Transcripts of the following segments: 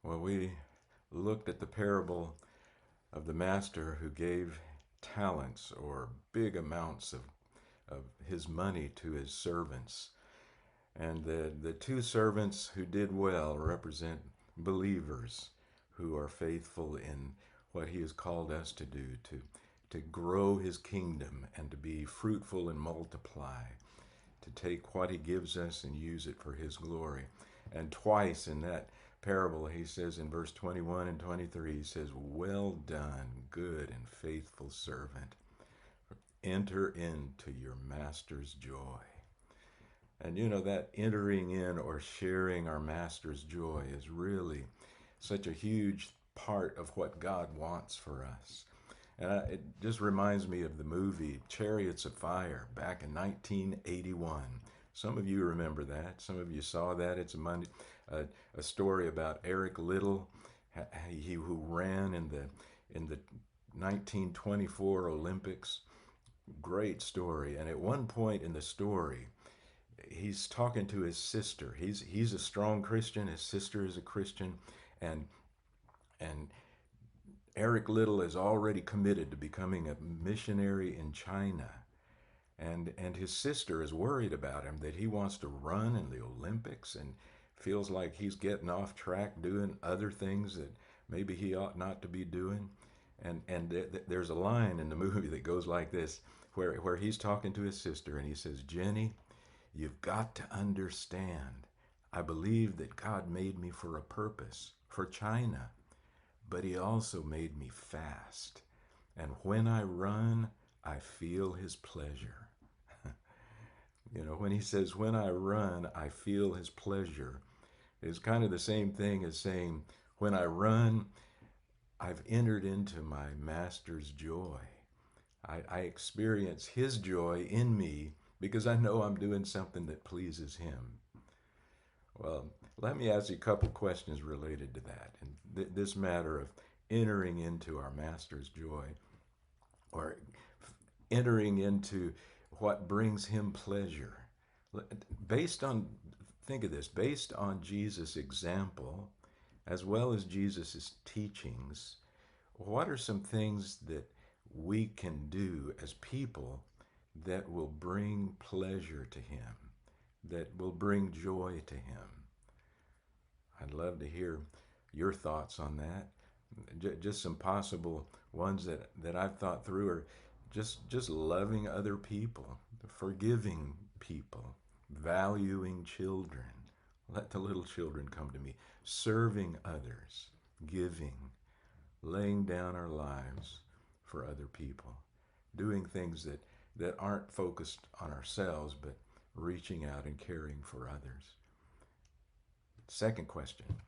Well, we looked at the parable of the master who gave talents or big amounts of his money to his servants. And the two servants who did well represent believers who are faithful in what he has called us to do, to grow his kingdom and to be fruitful and multiply, to take what he gives us and use it for his glory. And twice in that parable, he says in verse 21 and 23, he says, "Well done, good and faithful servant. Enter into your master's joy." And you know, that entering in or sharing our master's joy is really such a huge part of what God wants for us. And it just reminds me of the movie Chariots of Fire back in 1981. Some of you remember that. Some of you saw that. It's a story about Eric Liddell, he who ran in the 1924 Olympics. Great story. And at one point in the story, he's talking to his sister. He's a strong Christian. His sister is a Christian, and and Eric Liddell is already committed to becoming a missionary in China. And his sister is worried about him, that he wants to run in the Olympics and feels like he's getting off track doing other things that maybe he ought not to be doing. And there's a line in the movie that goes like this, where he's talking to his sister and he says, "Jenny, you've got to understand. I believe that God made me for a purpose, for China, but he also made me fast. And when I run, I feel his pleasure." You know, when he says, "When I run, I feel his pleasure," is kind of the same thing as saying, "When I run, I've entered into my master's joy. I experience his joy in me because I know I'm doing something that pleases him." Well, let me ask you a couple questions related to that. And this matter of entering into our master's joy, or entering into what brings him pleasure. Based on, think of this, based on Jesus' example, as well as Jesus' teachings, what are some things that we can do as people that will bring pleasure to him, that will bring joy to him? I'd love to hear your thoughts on that. Just some possible ones that I've thought through are just loving other people, forgiving people, valuing children. Let the little children come to me. Serving others, giving, laying down our lives for other people, doing things that aren't focused on ourselves, but reaching out and caring for others. Second question,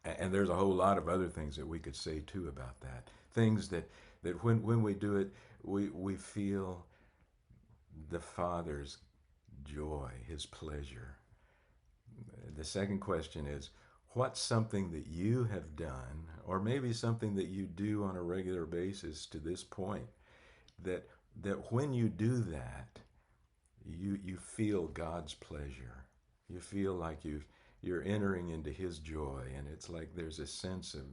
and there's a whole lot of other things that we could say too about that. Things that when we do it, we feel the Father's joy, his pleasure. The second question is, what's something that you have done, or maybe something that you do on a regular basis to this point, that when you do that, you feel God's pleasure. You feel like you're entering into his joy, and it's like there's a sense of,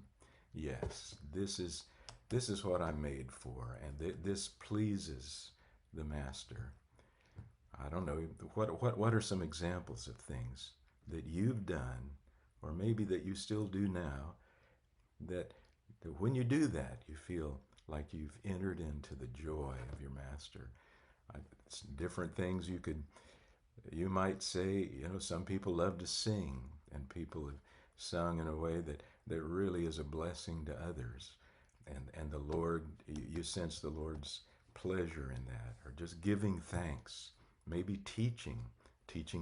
yes, this is what I'm made for, and this pleases the master. I don't know, what are some examples of things that you've done, or maybe that you still do now, that when you do that, you feel like you've entered into the joy of your master? It's different things you might say. You know, some people love to sing, and people have sung in a way that really is a blessing to others. And the Lord, you sense the Lord's pleasure in that, or just giving thanks, maybe teaching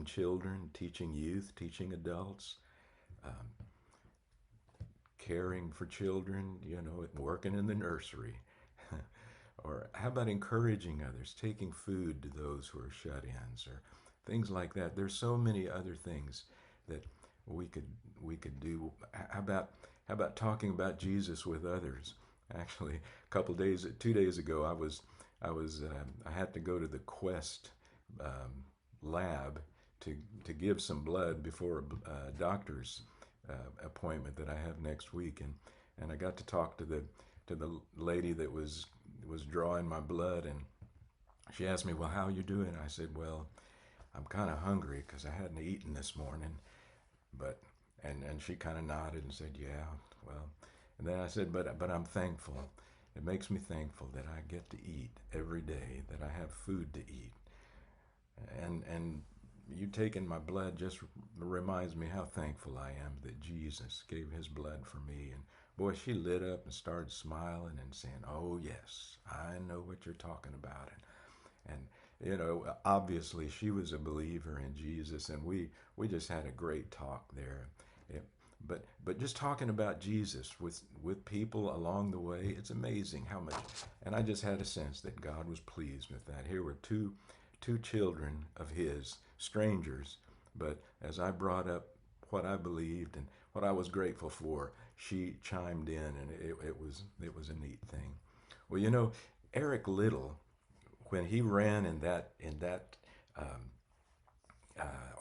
children, teaching youth, teaching adults, um, caring for children, you know, working in the nursery. Or how about encouraging others, taking food to those who are shut-ins, or things like that. There's so many other things that we could we could do. How about talking about Jesus with others? Actually, a couple days, 2 days ago, I had to go to the Quest lab to give some blood before a doctor's appointment that I have next week, and I got to talk to the lady that was drawing my blood, and she asked me, "Well, how you doing?" I said, "Well, I'm kind of hungry because I hadn't eaten this morning." But and she kind of nodded and said, "Yeah, well." And then I said, "But I'm thankful. It makes me thankful that I get to eat every day, that I have food to eat, and you taking my blood just reminds me how thankful I am that Jesus gave his blood for me." And boy, she lit up and started smiling and saying, "Oh yes, I know what you're talking about." And you know, obviously she was a believer in Jesus, and we just had a great talk there. It, but just talking about Jesus with people along the way, it's amazing how much. And I just had a sense that God was pleased with that. Here were two children of his, strangers, but as I brought up what I believed and what I was grateful for, she chimed in, and it was a neat thing. Well, you know, Eric Little, when he ran in that um,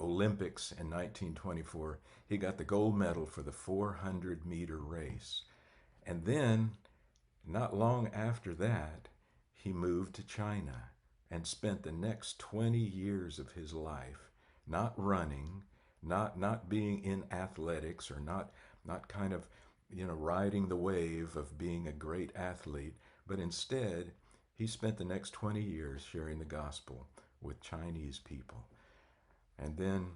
Olympics in 1924, he got the gold medal for the 400-meter race. And then, not long after that, he moved to China and spent the next 20 years of his life not running, not being in athletics, or not kind of riding the wave of being a great athlete, but instead he spent the next 20 years sharing the gospel with Chinese people. And then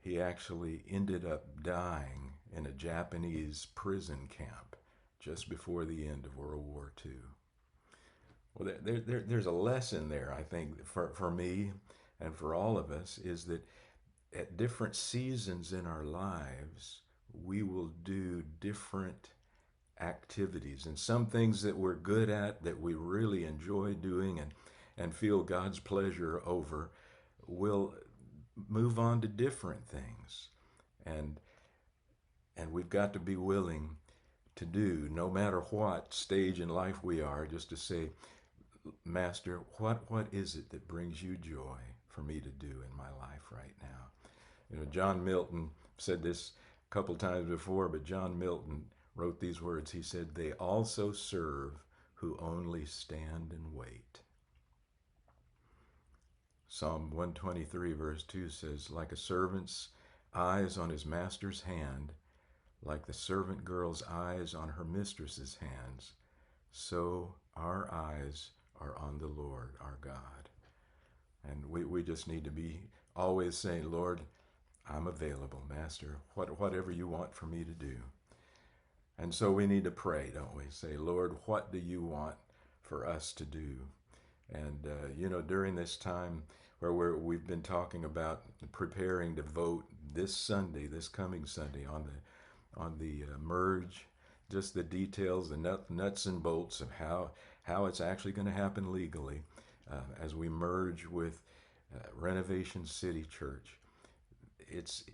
he actually ended up dying in a Japanese prison camp just before the end of World War II. Well, there's a lesson there, I think, for me and for all of us, is that at different seasons in our lives, we will do different activities. And some things that we're good at, that we really enjoy doing and feel God's pleasure over, will move on to different things. And and we've got to be willing to do, no matter what stage in life we are, just to say, "Master, what is it that brings you joy for me to do in my life right now?" John Milton said this a couple times before, but John Milton wrote these words. He said, "They also serve who only stand and wait." Psalm 123 verse 2 says, "Like a servant's eyes on his master's hand, like the servant girl's eyes on her mistress's hands, so our eyes are on the Lord our God." And we just need to be always saying, "Lord, I'm available, Master, whatever you want for me to do." And so we need to pray, don't we? Say, "Lord, what do you want for us to do?" And, during this time where we've been talking about preparing to vote this Sunday, this coming Sunday, on the merge, just the details, the nuts and bolts of how it's actually going to happen legally, as we merge with Renovation City Church. It's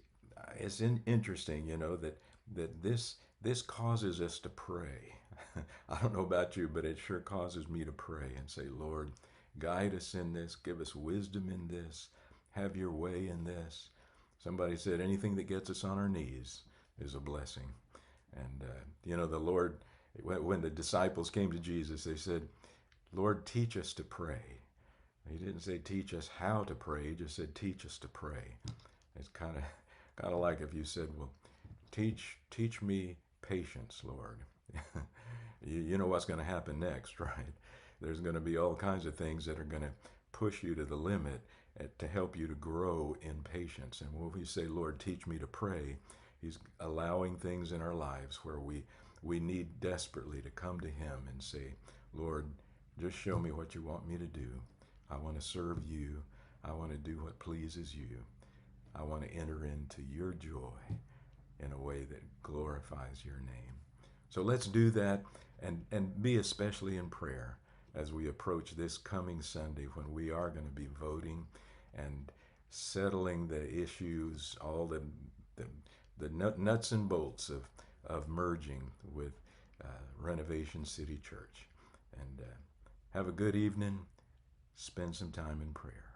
interesting, that this causes us to pray. I don't know about you, but it sure causes me to pray and say, "Lord, guide us in this, give us wisdom in this, have your way in this." Somebody said anything that gets us on our knees is a blessing. And the Lord, when the disciples came to Jesus, they said, "Lord, teach us to pray." He didn't say teach us how to pray, he just said teach us to pray. It's kind of like if you said, "Well, teach me patience, Lord." You know what's going to happen next, right? There's going to be all kinds of things that are going to push you to the limit to help you to grow in patience. And when we say, "Lord, teach me to pray," he's allowing things in our lives where we need desperately to come to him and say, "Lord, just show me what you want me to do. I want to serve you. I want to do what pleases you. I want to enter into your joy in a way that glorifies your name." So let's do that, and be especially in prayer as we approach this coming Sunday, when we are going to be voting and settling the issues, all the nuts and bolts of merging with Renovation City Church. And have a good evening. Spend some time in prayer.